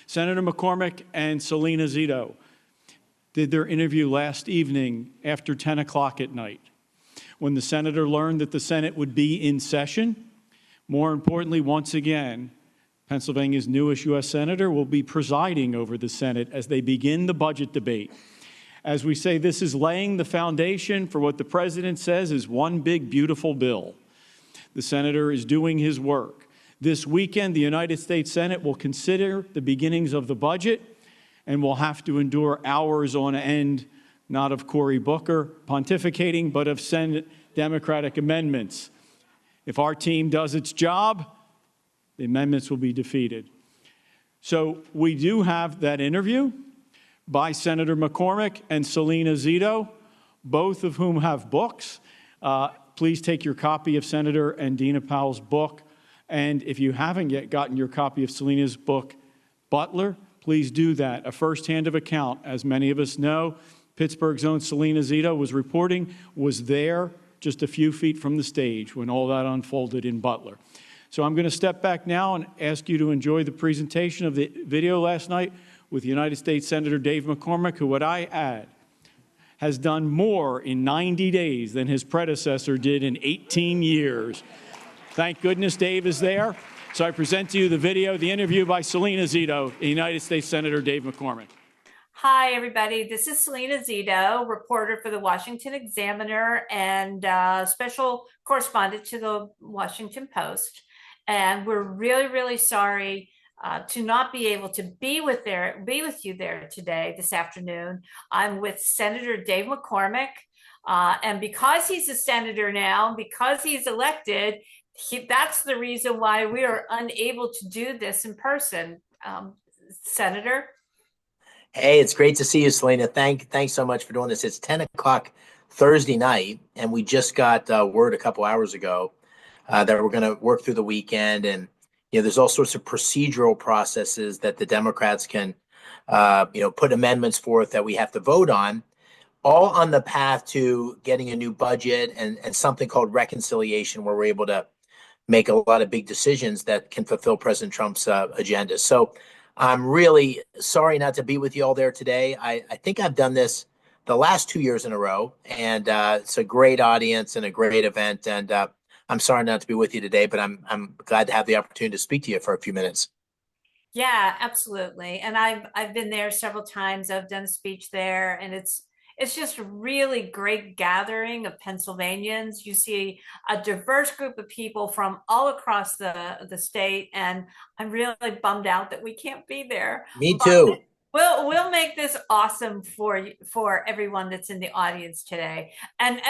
Senator McCormick and Salena Zito did their interview last evening after 10 o'clock at night, when the senator learned that the Senate would be in session. More importantly, once again, Pennsylvania's newest U.S. Senator will be presiding over the Senate as they begin the budget debate. As we say, this is laying the foundation for what the president says is one big, beautiful bill. The senator is doing his work. This weekend, the United States Senate will consider the beginnings of the budget and will have to endure hours on end, not of Cory Booker pontificating, but of Senate Democratic amendments. If our team does its job, the amendments will be defeated. So we do have that interview by Senator McCormick and Salena Zito, both of whom have books. Please take your copy of Senator and Dina Powell's book. And if you haven't yet gotten your copy of Selena's book, Butler, please do that. A firsthand of account, as many of us know. Pittsburgh's own Salena Zito was there just a few feet from the stage when all that unfolded in Butler. So I'm going to step back now and ask you to enjoy the presentation of the video last night with United States Senator Dave McCormick, who, what I add, has done more in 90 days than his predecessor did in 18 years. Thank goodness Dave is there. So I present to you the video, the interview by Salena Zito, United States Senator Dave McCormick. Hi, everybody. This is Salena Zito, reporter for the Washington Examiner and special correspondent to the Washington Post. And we're really, really sorry to not be able to be with you there today, this afternoon. I'm with Senator Dave McCormick. And because he's a senator now, because he's elected, that's the reason why we are unable to do this in person. Senator? Hey, it's great to see you, Salena. Thanks so much for doing this. It's 10 o'clock Thursday night, and we just got word a couple hours ago that we're going to work through the weekend. And, there's all sorts of procedural processes that the Democrats can, put amendments forth that we have to vote on, all on the path to getting a new budget and something called reconciliation, where we're able to make a lot of big decisions that can fulfill President Trump's agenda. So I'm really sorry not to be with you all there today. I think I've done this the last 2 years in a row, and it's a great audience and a great event. And I'm sorry not to be with you today, but I'm glad to have the opportunity to speak to you for a few minutes. Yeah, absolutely. And I've been there several times. I've done a speech there, and it's just a really great gathering of Pennsylvanians. You see a diverse group of people from all across the state, and I'm really bummed out that we can't be there. Me too. We'll make this awesome for everyone that's in the audience today. And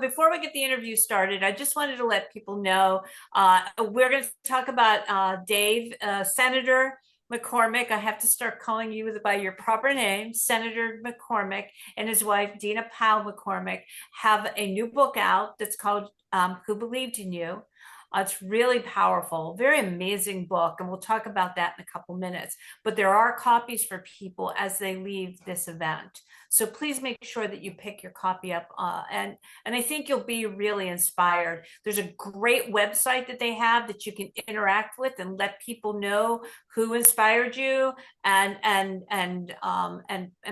before we get the interview started, I just wanted to let people know we're going to talk about Dave, Senator McCormick. I have to start calling you by your proper name. Senator McCormick and his wife, Dina Powell McCormick, have a new book out that's called Who Believed in You? It's really powerful, very amazing book, and we'll talk about that in a couple minutes. But there are copies for people as they leave this event. So please make sure that you pick your copy up, and I think you'll be really inspired. There's a great website that they have that you can interact with and let people know who inspired you and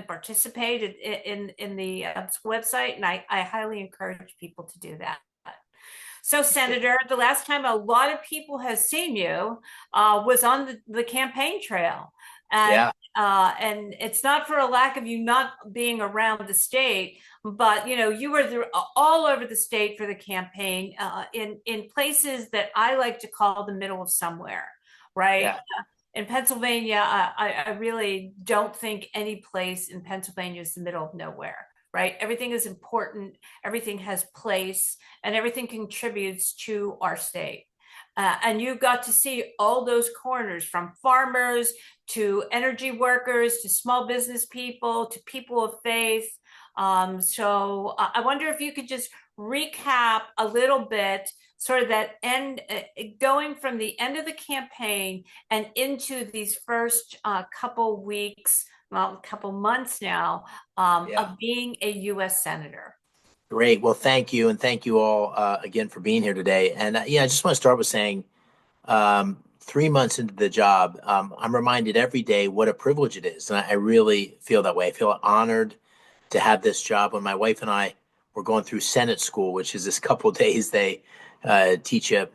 participate in the website. And I highly encourage people to do that. So, Senator, the last time a lot of people have seen you was on the campaign trail. And, and it's not for a lack of you not being around the state, but, you were all over the state for the campaign in places that I like to call the middle of somewhere, right? Yeah. In Pennsylvania, I really don't think any place in Pennsylvania is the middle of nowhere. Right? Everything is important, everything has place, and everything contributes to our state. And you got to see all those corners, from farmers to energy workers to small business people to people of faith. So I wonder if you could just recap a little bit, sort of that end, going from the end of the campaign and into these first couple weeks, well, a couple months now, of being a U.S. Senator. Great. Well, thank you. And thank you all again for being here today. And I just want to start with saying, 3 months into the job, I'm reminded every day what a privilege it is. And I really feel that way. I feel honored to have this job. When my wife and I were going through Senate school, which is this couple days they teach you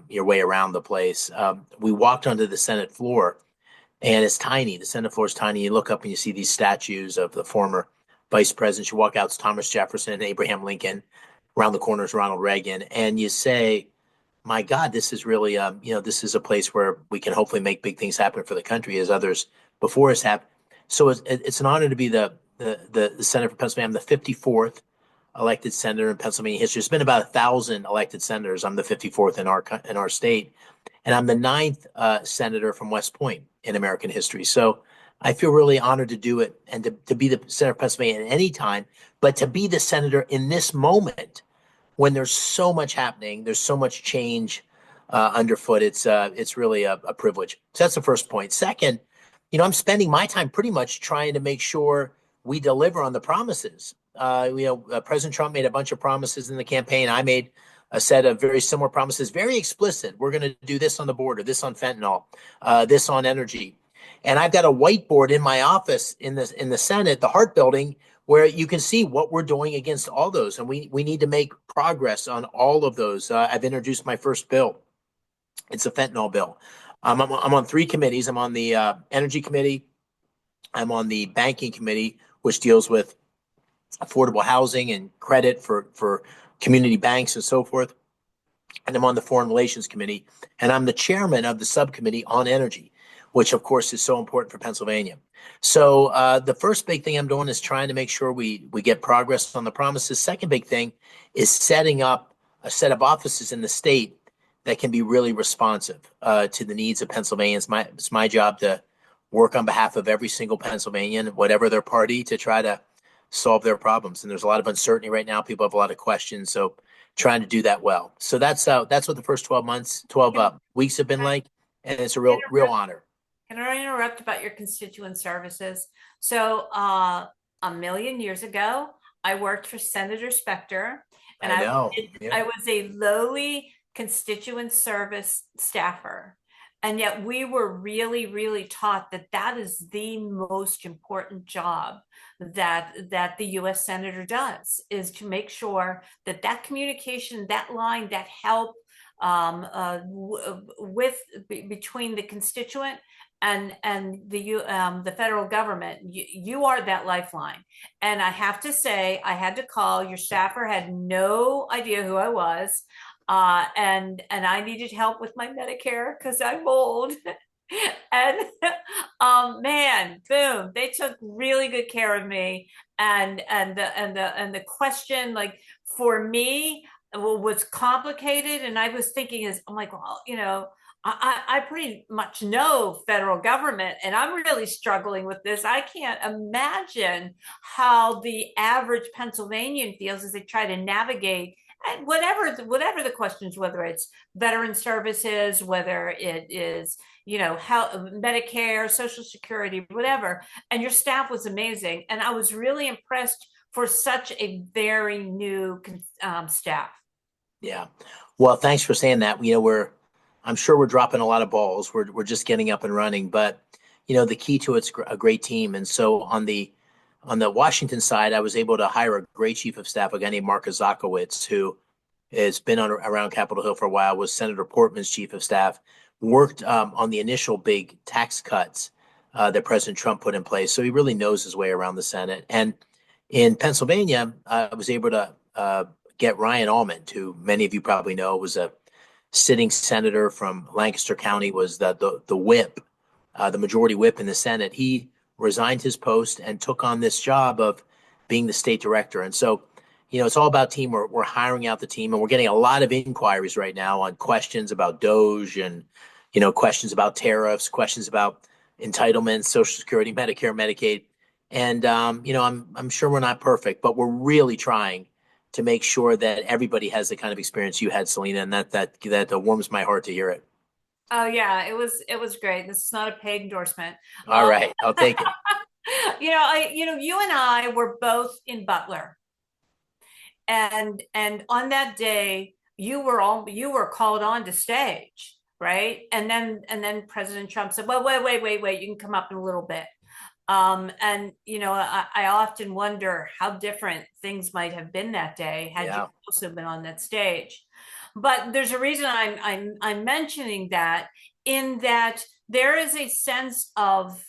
your way around the place, we walked onto the Senate floor, and it's tiny. The Senate floor is tiny. You look up and you see these statues of the former vice presidents. You walk out, it's Thomas Jefferson and Abraham Lincoln. Around the corner is Ronald Reagan. And you say, my God, this is really, this is a place where we can hopefully make big things happen for the country as others before us have. So it's an honor to be the senator for Pennsylvania. I'm the 54th elected senator in Pennsylvania history. There's been about 1,000 elected senators. I'm the 54th in our state, and I'm the 9th senator from West Point in American history. So I feel really honored to do it and to be the senator of Pennsylvania at any time, but to be the senator in this moment when there's so much happening, there's so much change underfoot. It's really a privilege. So that's the first point. Second, I'm spending my time pretty much trying to make sure we deliver on the promises. President Trump made a bunch of promises in the campaign. I made a set of very similar promises, very explicit. We're going to do this on the border, this on fentanyl, this on energy. And I've got a whiteboard in my office in the Senate, the Hart Building, where you can see what we're doing against all those. And we need to make progress on all of those. I've introduced my first bill. It's a fentanyl bill. I'm on 3 committees. I'm on the Energy Committee. I'm on the Banking Committee, which deals with affordable housing and credit for community banks and so forth. And I'm on the Foreign Relations Committee. And I'm the chairman of the subcommittee on energy, which of course is so important for Pennsylvania. So the first big thing I'm doing is trying to make sure we get progress on the promises. Second big thing is setting up a set of offices in the state that can be really responsive to the needs of Pennsylvanians. It's my job to work on behalf of every single Pennsylvanian, whatever their party, to try to solve their problems. And there's a lot of uncertainty right now. People have a lot of questions. So trying to do that well. So that's what the first 12 weeks have been like. And it's a real honor. Can I interrupt about your constituent services? So a million years ago, I worked for Senator Specter, and I know. I was a lowly constituent service staffer. And yet we were really, really taught that is the most important job that the U.S. Senator does, is to make sure that communication, that line, that help between the constituent and the federal government, you are that lifeline. And I have to say, I had to call. Your staffer had no idea who I was. And I needed help with my Medicare because I'm old. And man, boom, they took really good care of me. And the question, like, for me, was complicated. And I was thinking, I'm like, well, I pretty much know federal government, and I'm really struggling with this. I can't imagine how the average Pennsylvanian feels as they try to navigate and whatever the questions, whether it's veteran services, whether it is, health, Medicare, Social Security, whatever. And your staff was amazing. And I was really impressed for such a very new staff. Yeah. Well, thanks for saying that. I'm sure we're dropping a lot of balls. We're just getting up and running, but the key to it's a great team. And so on the Washington side, I was able to hire a great chief of staff, a guy named Mark Zakowicz, who has been around Capitol Hill for a while, was Senator Portman's chief of staff, worked on the initial big tax cuts that President Trump put in place. So he really knows his way around the Senate. And in Pennsylvania, I was able to get Ryan Almond, who many of you probably know was a sitting senator from Lancaster County, was the whip, the majority whip in the Senate. He resigned his post and took on this job of being the state director. And so, it's all about team. We're hiring out the team, and we're getting a lot of inquiries right now on questions about DOGE and, questions about tariffs, questions about entitlements, Social Security, Medicare, Medicaid. And, I'm sure we're not perfect, but we're really trying to make sure that everybody has the kind of experience you had, Salena, and that warms my heart to hear it. Oh yeah, it was great. This is not a paid endorsement. All right, I'll take it. You and I were both in Butler, and on that day you were called on to stage right? And then President Trump said, well, wait, you can come up in a little bit. And I often wonder how different things might have been that day had you also been on that stage. But there's a reason I'm mentioning that, in that there is a sense of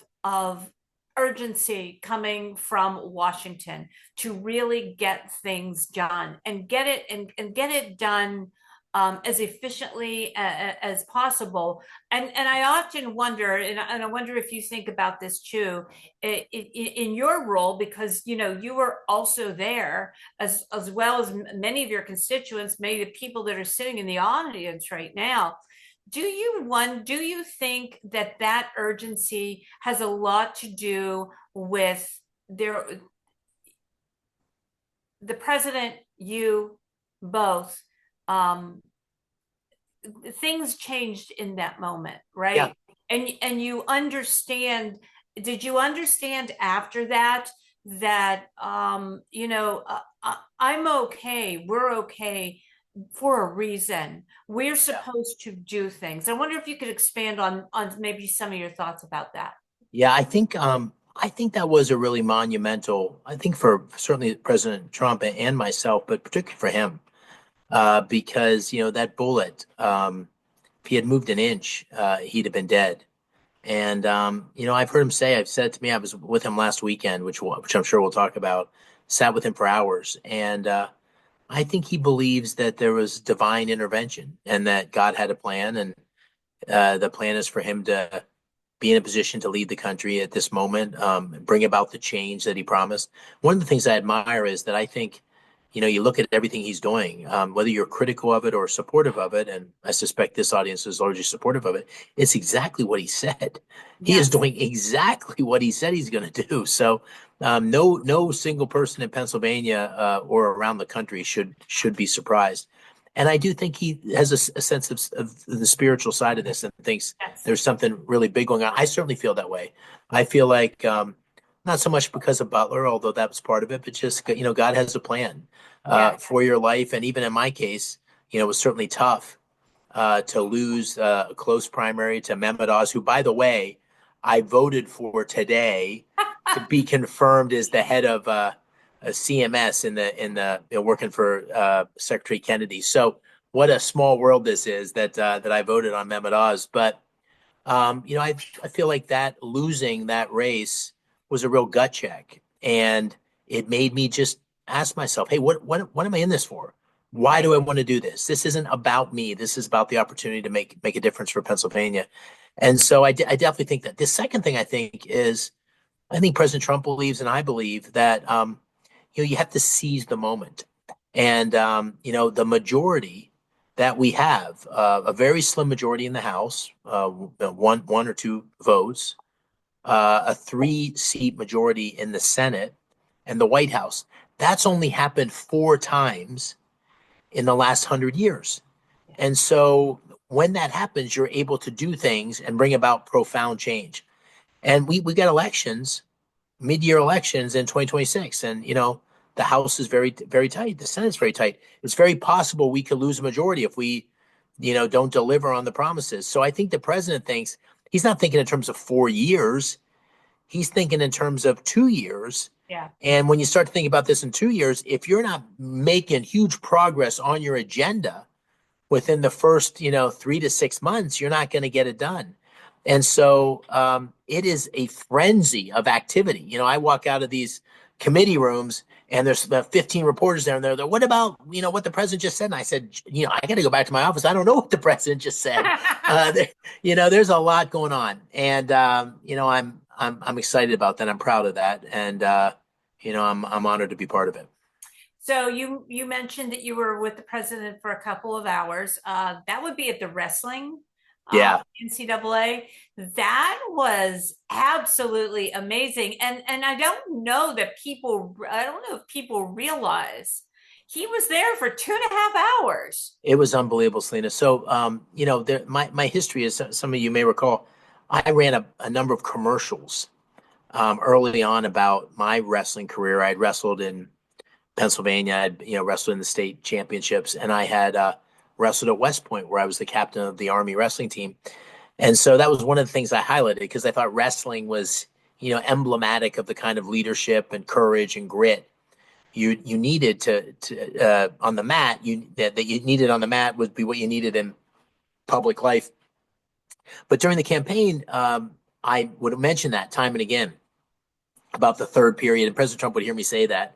urgency coming from Washington to really get things done and get it done as efficiently as possible. And I often wonder, and I wonder if you think about this too, in your role, because you were also there as well as many of your constituents, maybe the people that are sitting in the audience right now. Do you think that urgency has a lot to do with the president, you both, things changed in that moment, right? Yeah. And you understand, did you understand after that I'm okay, we're okay for a reason. We're supposed to do things. I wonder if you could expand on maybe some of your thoughts about that. Yeah, I think that was a really monumental, I think for certainly President Trump and myself, but particularly for him, because that bullet, if he had moved an inch, he'd have been dead. And I've heard him say, I've said it to me, I was with him last weekend, which I'm sure we'll talk about, sat with him for hours, and I think he believes that there was divine intervention and that God had a plan, and the plan is for him to be in a position to lead the country at this moment, bring about the change that he promised. One of the things I admire is that I think, you look at everything he's doing, whether you're critical of it or supportive of it, and I suspect this audience is largely supportive of it, it's exactly what he said. He is doing exactly what he said he's going to do. So no single person in Pennsylvania or around the country should be surprised. And I do think he has a sense of the spiritual side of this and thinks there's something really big going on. I certainly feel that way. I feel like not so much because of Butler, although that was part of it, but just, God has a plan for your life. And even in my case, it was certainly tough to lose a close primary to Mehmet Oz, who, by the way, I voted for today to be confirmed as the head of a CMS in the working for Secretary Kennedy. So what a small world this is that I voted on Mehmet Oz. But I feel like that losing that race was a real gut check, and it made me just ask myself, hey, what am I in this for? Why do I want to do this? This isn't about me. This is about the opportunity to make a difference for Pennsylvania. And so I definitely think that. The second thing I think is, I think President Trump believes, and I believe that you have to seize the moment. And the majority that we have, a very slim majority in the House, one or two votes, a 3-seat majority in the Senate and the White House. That's only happened 4 times in the last 100 years. And so when that happens, you're able to do things and bring about profound change. And we got elections, mid-year elections in 2026. And, the House is very, very tight. The Senate's very tight. It's very possible we could lose a majority if we, don't deliver on the promises. So I think the president thinks, he's not thinking in terms of 4 years. He's thinking in terms of 2 years. Yeah. And when you start to think about this in 2 years, if you're not making huge progress on your agenda within the first, 3 to 6 months, you're not going to get it done. And so it is a frenzy of activity. I walk out of these committee rooms and there's about 15 reporters there, and they're what about, what the president just said? And I said, I got to go back to my office. I don't know what the president just said. There's a lot going on. And, I'm excited about that. I'm proud of that. And, I'm honored to be part of it. So you mentioned that you were with the president for a couple of hours. That would be at the wrestling NCAA. That was absolutely amazing. And I don't know if people realize he was there for 2.5 hours. It was unbelievable, Salena. So, my history is, some of you may recall, I ran a number of commercials early on about my wrestling career. I'd wrestled in Pennsylvania. I'd wrestled in the state championships, and I had wrestled at West Point, where I was the captain of the Army wrestling team. And so that was one of the things I highlighted because I thought wrestling was, emblematic of the kind of leadership and courage and grit you needed to on the mat. That you needed on the mat would be what you needed in public life. But during the campaign, I would mention that time and again about the third period, and President Trump would hear me say that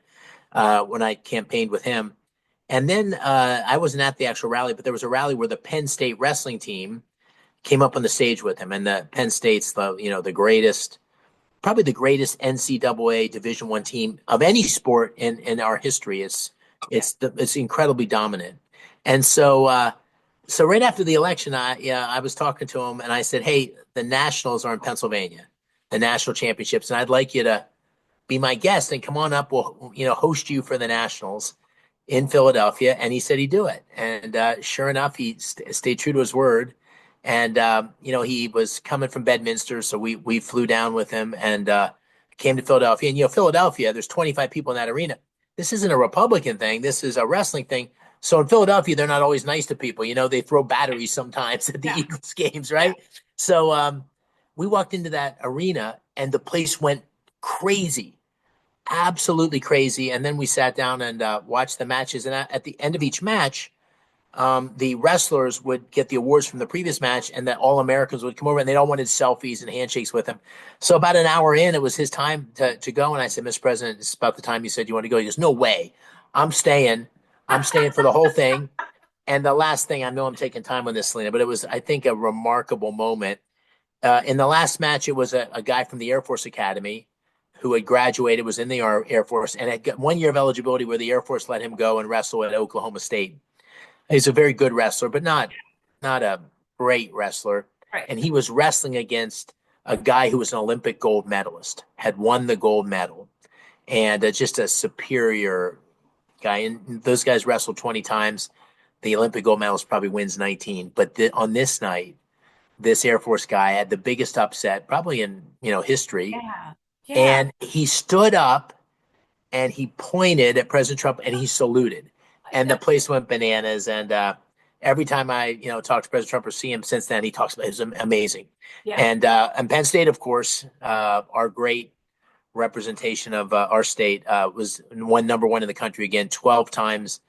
when I campaigned with him. And then I wasn't at the actual rally, but there was a rally where the Penn State wrestling team came up on the stage with him, and the Penn State's the greatest, probably the greatest NCAA Division I team of any sport in our history. It's incredibly dominant. And so so right after the election, I was talking to him and I said, "Hey, the Nationals are in Pennsylvania, the national championships, and I'd like you to be my guest and come on up. We'll host you for the Nationals in Philadelphia." And he said he'd do it. And sure enough, he stayed true to his word. And he was coming from Bedminster, so we flew down with him and came to Philadelphia. And Philadelphia, there's 25 people in that arena. This isn't a Republican thing. This is a wrestling thing. So in Philadelphia, they're not always nice to people. They throw batteries sometimes at the Eagles games, right? Yeah. So we walked into that arena and the place went crazy, absolutely crazy. And then we sat down and watched the matches. And at the end of each match, the wrestlers would get the awards from the previous match, and that all Americans would come over and they all wanted selfies and handshakes with him. So about an hour in, it was his time to go. And I said, "Mr. President, it's about the time you said you want to go." He goes, "No way. I'm staying for the whole thing." And the last thing, I know I'm taking time on this, Salena, but it was, I think, a remarkable moment. In the last match, it was a guy from the Air Force Academy who had graduated, was in the Air Force, and had got 1 year of eligibility where the Air Force let him go and wrestle at Oklahoma State. He's a very good wrestler, but not a great wrestler. Right. And he was wrestling against a guy who was an Olympic gold medalist, had won the gold medal, and just a superior guy. And those guys wrestled 20 times. The Olympic gold medalist probably wins 19. But on this night, this Air Force guy had the biggest upset probably in history. Yeah. And he stood up and he pointed at President Trump and he saluted. And the place went bananas. And every time I, talk to President Trump or see him since then, he talks about it was amazing. Yeah. And Penn State, of course, our great representation of our state, was number one in the country again, 12 times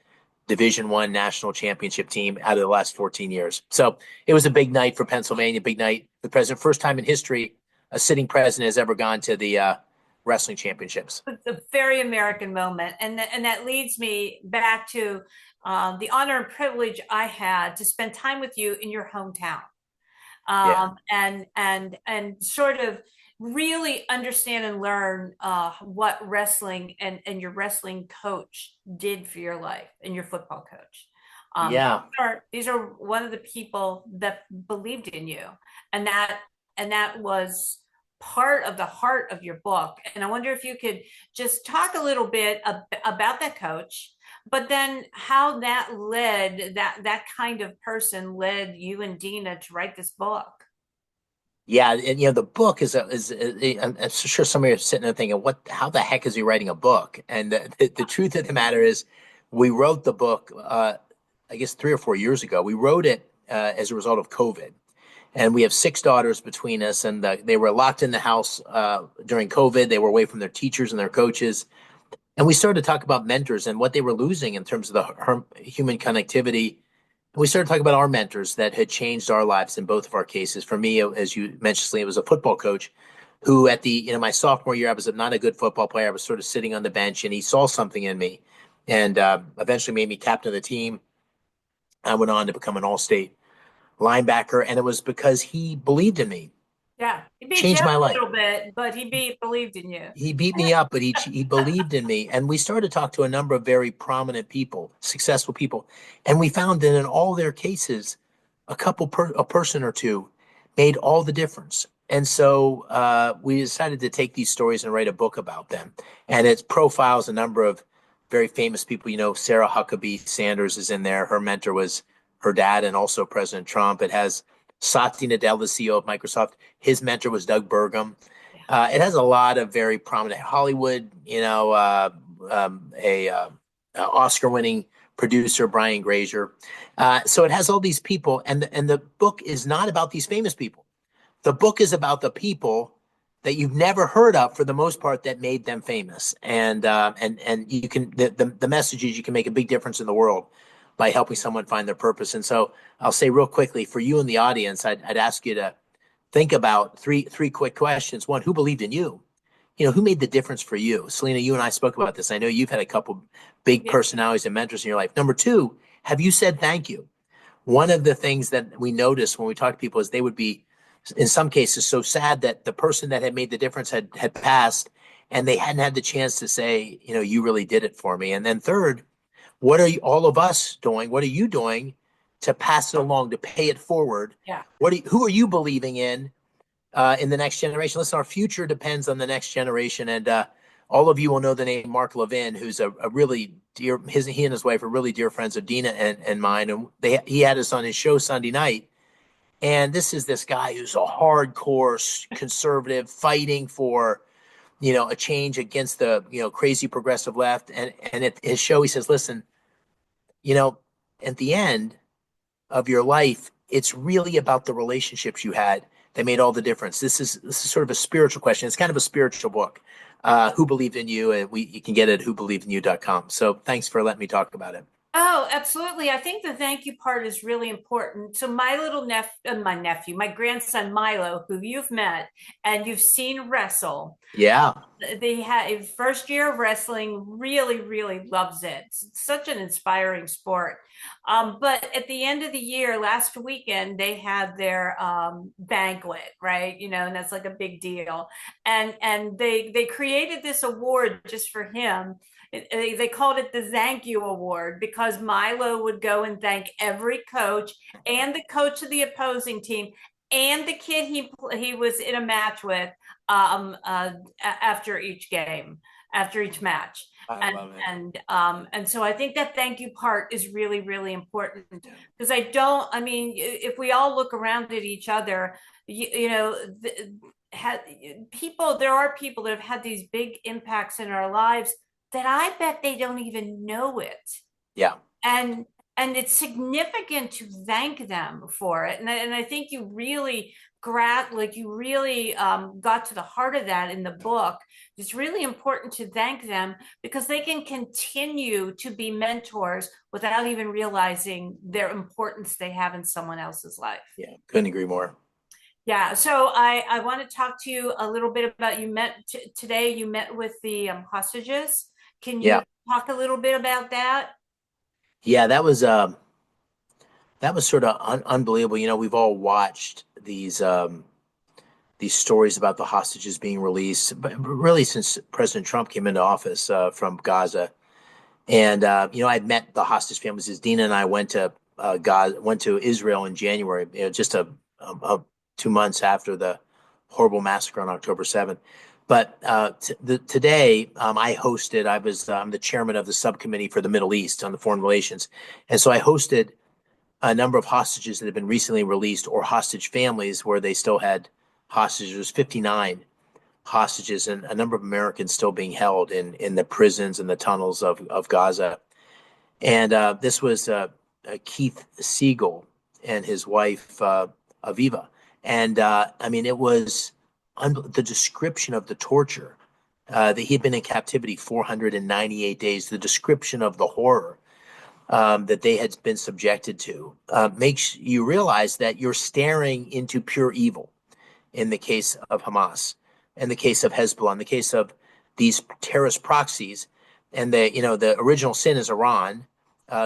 Division I national championship team out of the last 14 years. So it was a big night for Pennsylvania, big night. The president, first time in history, a sitting president has ever gone to the wrestling championships. It's a very American moment. And that leads me back to the honor and privilege I had to spend time with you in your hometown. And sort of really understand and learn what wrestling and your wrestling coach did for your life, and your football coach. These are one of the people that believed in you, and that was part of the heart of your book. And I wonder if you could just talk a little bit about that coach, but then how that led, that kind of person led you and Dina to write this book. Yeah, and the book is I'm sure some of you are sitting there thinking, how the heck is he writing a book? And the truth of the matter is, we wrote the book, I guess 3 or 4 years ago. We wrote it as a result of COVID. And we have 6 daughters between us, and they were locked in the house during COVID. They were away from their teachers and their coaches. And we started to talk about mentors and what they were losing in terms of the human connectivity. And we started talking about our mentors that had changed our lives in both of our cases. For me, as you mentioned, Salena, it was a football coach who at my sophomore year, I was not a good football player. I was sort of sitting on the bench, and he saw something in me and eventually made me captain of the team. I went on to become an all-state linebacker, and it was because he believed in me. Yeah, he changed my life a little bit, but he believed in you. He beat me up, but he believed in me. And we started to talk to a number of very prominent people, successful people, and we found that in all their cases, a person or two made all the difference. And so we decided to take these stories and write a book about them. And it profiles a number of very famous people. Sarah Huckabee Sanders is in there. Her mentor was her dad and also President Trump. It has Satya Nadella, the CEO of Microsoft. His mentor was Doug Burgum. It has a lot of very prominent Hollywood, Oscar-winning producer Brian Grazer. So it has all these people, and the book is not about these famous people. The book is about the people that you've never heard of, for the most part, that made them famous. And you can the message is you can make a big difference in the world by helping someone find their purpose. And so I'll say real quickly for you in the audience, I'd ask you to think about three quick questions. One, who believed in you? You know, who made the difference for you? Salena, you and I spoke about this. I know you've had a couple big personalities and mentors in your life. Number two, have you said thank you? One of the things that we notice when we talk to people is they would be, in some cases, so sad that the person that had made the difference had passed, and they hadn't had the chance to say, you know, you really did it for me. And then third, what are all of us doing? What are you doing to pass it along, to pay it forward? Yeah. Who are you believing in the next generation? Listen, our future depends on the next generation. And all of you will know the name Mark Levin, who's a really dear, he and his wife are really dear friends of Dina and mine. And he had us on his show Sunday night. And this guy who's a hardcore conservative, fighting for, you know, a change against the, you know, crazy progressive left. And at his show, he says, listen, you know, at the end of your life, it's really about the relationships you had that made all the difference. This is sort of a spiritual question. It's kind of a spiritual book. Who Believed in You? And you can get it at whobelievedyou.com. So thanks for letting me talk about it. Oh, absolutely. I think the thank you part is really important. So my little my grandson Milo, who you've met and you've seen wrestle. Yeah. They had first year of wrestling, really, really loves it. It's such an inspiring sport. But at the end of the year, last weekend, they had their banquet, right? You know, and that's like a big deal. And they created this award just for him. They called it the Thank You Award because Milo would go and thank every coach and the coach of the opposing team and the kid he was in a match with after each game, after each match. I love it. And so I think that thank you part is really, really important because I mean, if we all look around at each other, you know, there are people that have had these big impacts in our lives that I bet they don't even know it. Yeah. And it's significant to thank them for it. And I think you really got to the heart of that in the book. It's really important to thank them because they can continue to be mentors without even realizing their importance they have in someone else's life. Yeah, couldn't agree more. Yeah, so I want to talk to you a little bit about today. You met with the hostages. Can you talk a little bit about that? Yeah, that was sort of unbelievable. You know, we've all watched these stories about the hostages being released, but really since President Trump came into office from Gaza. And you know, I'd met the hostage families as Dina and I went to Israel in January. You know, just 2 months after the horrible massacre on October 7th. But today, I'm the chairman of the subcommittee for the Middle East on the foreign relations. And so I hosted a number of hostages that have been recently released or hostage families where they still had hostages. There's 59 hostages and a number of Americans still being held in the prisons and the tunnels of Gaza. And this was Keith Siegel and his wife, Aviva. And I mean, it was the description of the torture, that he had been in captivity 498 days, the description of the horror that they had been subjected to makes you realize that you're staring into pure evil in the case of Hamas, in the case of Hezbollah, in the case of these terrorist proxies. And the original sin is Iran,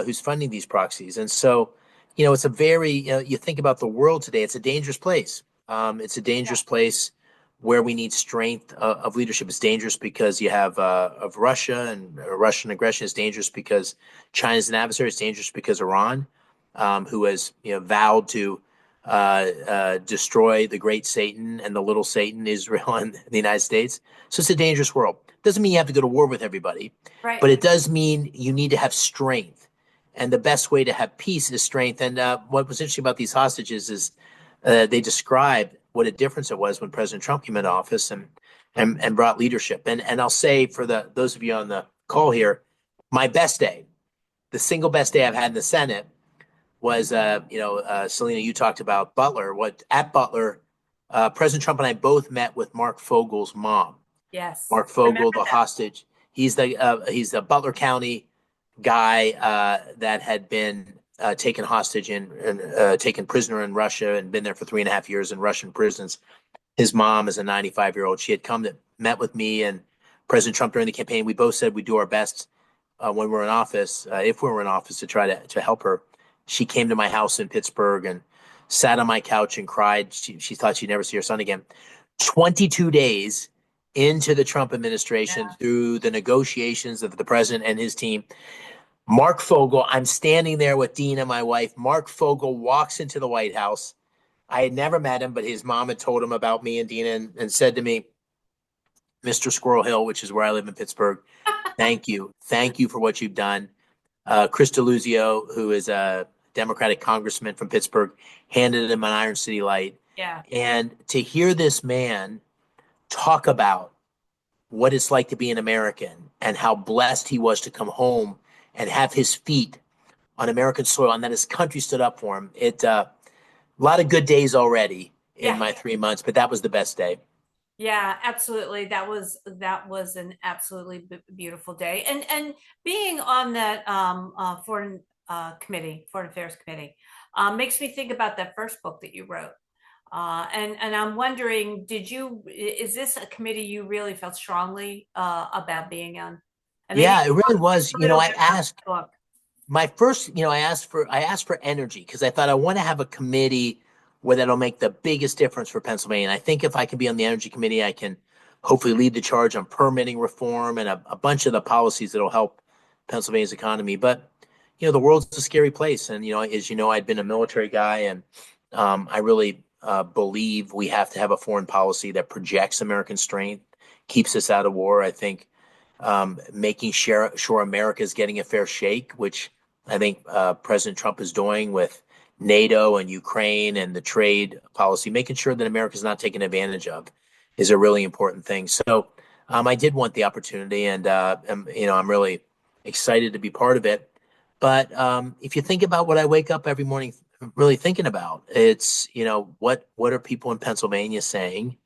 who's funding these proxies. And so, you know, it's a very, you think about the world today, it's a dangerous place. It's a dangerous place where we need strength of leadership. It's dangerous because you have of Russia, and Russian aggression is dangerous because China's an adversary. It's dangerous because Iran, who has vowed to destroy the great Satan and the little Satan, Israel and the United States. So it's a dangerous world. Doesn't mean you have to go to war with everybody, right? But it does mean you need to have strength, and the best way to have peace is strength. And what was interesting about these hostages is they described what a difference it was when President Trump came into office and brought leadership. And I'll say for those of you on the call here, my best day the single best day I've had in the Senate was, Salena, you talked about Butler. At Butler, President Trump and I both met with Mark Fogel's mom. Yes. Mark I Fogel, remember the that. hostage. He's the Butler County guy that had been taken hostage and taken prisoner in Russia and been there for 3.5 years in Russian prisons. His mom is a 95-year-old. She had come to met with me and President Trump during the campaign. We both said we'd do our best when we're in office, if we were in office, to try to help her. She came to my house in Pittsburgh and sat on my couch and cried. She thought she'd never see her son again. 22 days into the Trump administration, Yeah. through the negotiations of the president and his team, Mark Fogel, I'm standing there with Dina, my wife. Mark Fogel walks into the White House. I had never met him, but his mom had told him about me and Dina and said to me, Mr. Squirrel Hill, which is where I live in Pittsburgh, thank you. Thank you for what you've done. Chris DeLuzio, who is a Democratic congressman from Pittsburgh, handed him an Iron City Light. Yeah. And to hear this man talk about what it's like to be an American and how blessed he was to come home and have his feet on American soil and that his country stood up for him. A lot of good days already in Yeah. my 3 months, but that was the best day. Yeah, absolutely. That was an absolutely beautiful day. And being on that foreign affairs committee, makes me think about that first book that you wrote. And I'm wondering, is this a committee you really felt strongly about being on? And maybe Yeah, it really was. a little I bit about asked the book. my first, I asked for energy because I thought I want to have a committee where that'll make the biggest difference for Pennsylvania. And I think if I can be on the energy committee, I can hopefully lead the charge on permitting reform and a bunch of the policies that'll help Pennsylvania's economy. But the world's a scary place, and as you know, I'd been a military guy, and I really believe we have to have a foreign policy that projects American strength, keeps us out of war. I think making sure America is getting a fair shake, which I think President Trump is doing with NATO and Ukraine and the trade policy, making sure that America is not taken advantage of, is a really important thing. So I did want the opportunity, and I'm really excited to be part of it. But if you think about what I wake up every morning really thinking about, it's what are people in Pennsylvania saying?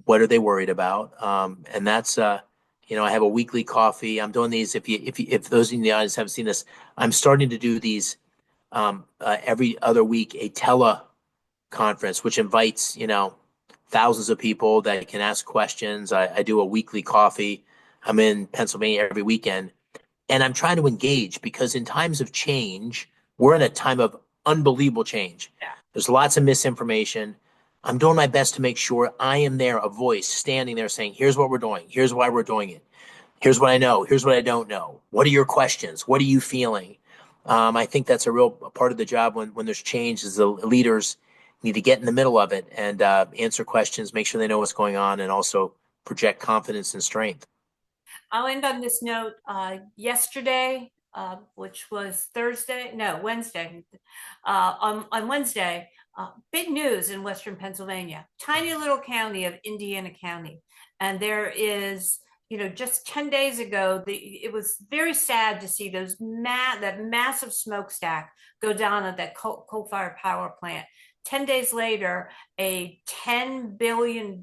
What are they worried about? And that's I have a weekly coffee. I'm doing these. If those in the audience haven't seen this, I'm starting to do these every other week, a teleconference, which invites thousands of people that can ask questions. I do a weekly coffee. I'm in Pennsylvania every weekend, and I'm trying to engage because in times of change, we're in a time of unbelievable change. Yeah. There's lots of misinformation. I'm doing my best to make sure I am there, a voice standing there saying, here's what we're doing. Here's why we're doing it. Here's what I know. Here's what I don't know. What are your questions? What are you feeling? I think that's a real part of the job when there's change is the leaders need to get in the middle of it and answer questions, make sure they know what's going on, and also project confidence and strength. I'll end on this note. Yesterday, which was Wednesday, on Wednesday, big news in Western Pennsylvania, tiny little county of Indiana County. And there is, just 10 days ago, it was very sad to see that massive smokestack go down at that coal-fired power plant. 10 days later, a $10 billion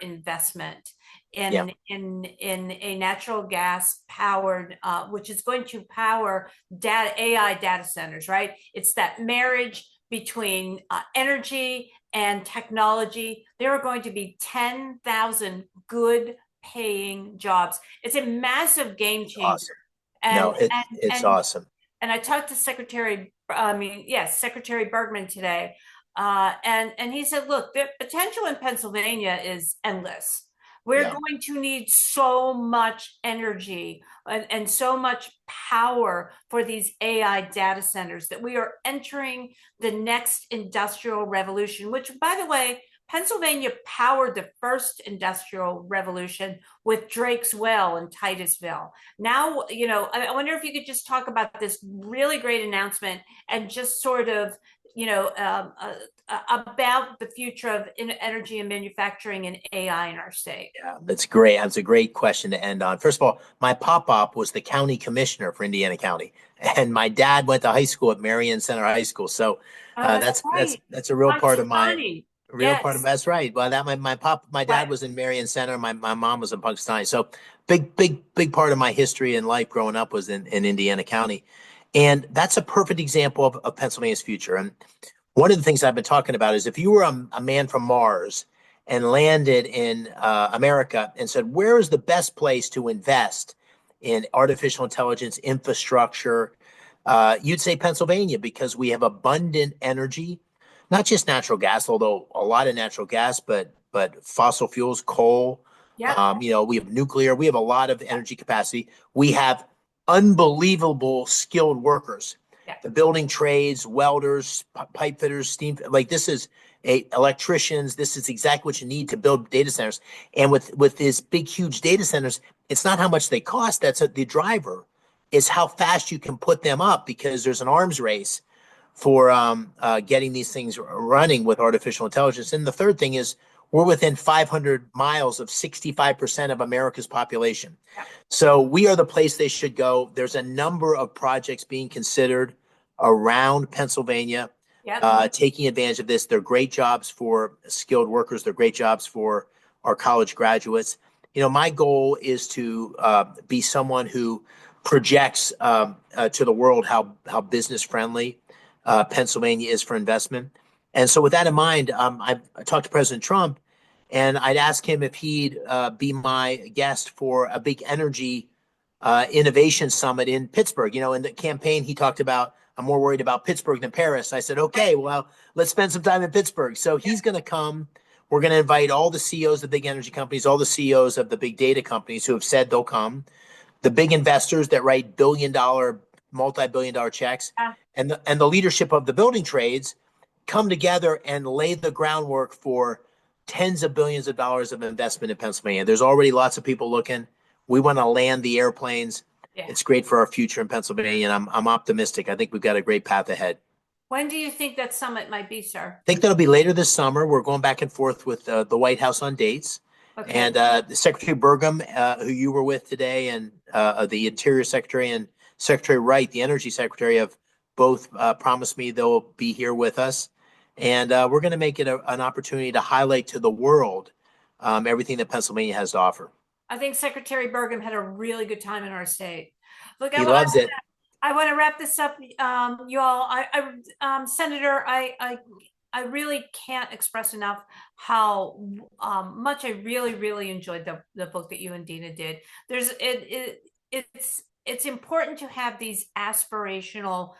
investment Yeah. in a natural gas powered, which is going to power AI data centers, right? It's that marriage between energy and technology. There are going to be 10,000 good paying jobs. It's a massive game changer. Awesome. And, No, and, it's and, awesome. and I talked to Secretary Bergman today. And he said, look, the potential in Pennsylvania is endless. We're going to need so much energy and so much power for these AI data centers that we are entering the next industrial revolution, which, by the way, Pennsylvania powered the first industrial revolution with Drake's Well in Titusville. Now, I wonder if you could just talk about this really great announcement and just sort of, about the future of energy and manufacturing and AI in our state? Yeah, that's great. That's a great question to end on. First of all, my pop-up was the county commissioner for Indiana County, and my dad went to high school at Marion Center High School. So Oh, that's that's right. that's a real part of my Pakistani. real part of Yes. that's right. Well, that my dad Right. was in Marion Center. My mom was in Pakistani. So big part of my history and life growing up was in Indiana County, and that's a perfect example of Pennsylvania's future. And one of the things I've been talking about is if you were a man from Mars and landed in America and said, where is the best place to invest in artificial intelligence infrastructure? You'd say Pennsylvania because we have abundant energy, not just natural gas, although a lot of natural gas, but fossil fuels, coal. Yeah. We have nuclear. We have a lot of energy capacity. We have unbelievable skilled workers, Yeah. the building trades, welders, pipe fitters, steam, like this is electricians. This is exactly what you need to build data centers. And with these big, huge data centers, it's not how much they cost. That's the driver is how fast you can put them up because there's an arms race for getting these things running with artificial intelligence. And the third thing is we're within 500 miles of 65% of America's population. Yeah. So we are the place they should go. There's a number of projects being considered around Pennsylvania, Yeah. taking advantage of this. They're great jobs for skilled workers. They're great jobs for our college graduates. My goal is to be someone who projects to the world how business friendly Pennsylvania is for investment. And so with that in mind, I talked to President Trump and I'd ask him if he'd be my guest for a big energy innovation summit in Pittsburgh. In the campaign, he talked about, I'm more worried about Pittsburgh than Paris. I said, okay, well, let's spend some time in Pittsburgh. So he's going to come. We're going to invite all the CEOs of the big energy companies, all the CEOs of the big data companies who have said they'll come, the big investors that write billion-dollar, multi-billion-dollar checks, Yeah. and the leadership of the building trades come together and lay the groundwork for tens of billions of dollars of investment in Pennsylvania. There's already lots of people looking. We want to land the airplanes. Yeah. It's great for our future in Pennsylvania, and I'm optimistic. I think we've got a great path ahead. When do you think that summit might be, sir? I think that'll be later this summer. We're going back and forth with the White House on dates. Okay. And Secretary Burgum, who you were with today, and the Interior Secretary and Secretary Wright, the Energy Secretary, have both promised me they'll be here with us. And we're going to make it an opportunity to highlight to the world everything that Pennsylvania has to offer. I think Secretary Burgum had a really good time in our state. Look, He loves it. I want to wrap this up, you all. Senator, I really can't express enough how much I really enjoyed the book that you and Dina did. It's important to have these aspirational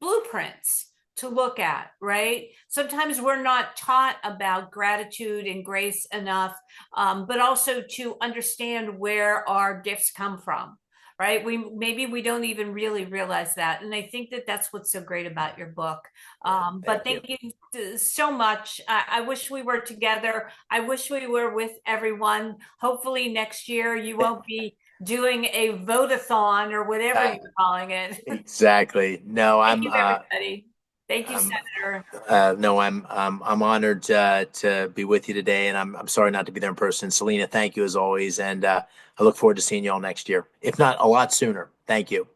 blueprints to look at, right? Sometimes we're not taught about gratitude and grace enough, but also to understand where our gifts come from, right? Maybe we don't even really realize that. And I think that that's what's so great about your book. But thank you so much. I wish we were together. I wish we were with everyone. Hopefully next year you won't be doing a vote-a-thon or whatever you're calling it. Exactly. No, Thank you, everybody. Thank you, Senator. No, I'm honored to be with you today, and I'm sorry not to be there in person. Salena, thank you as always, and I look forward to seeing you all next year, if not a lot sooner. Thank you.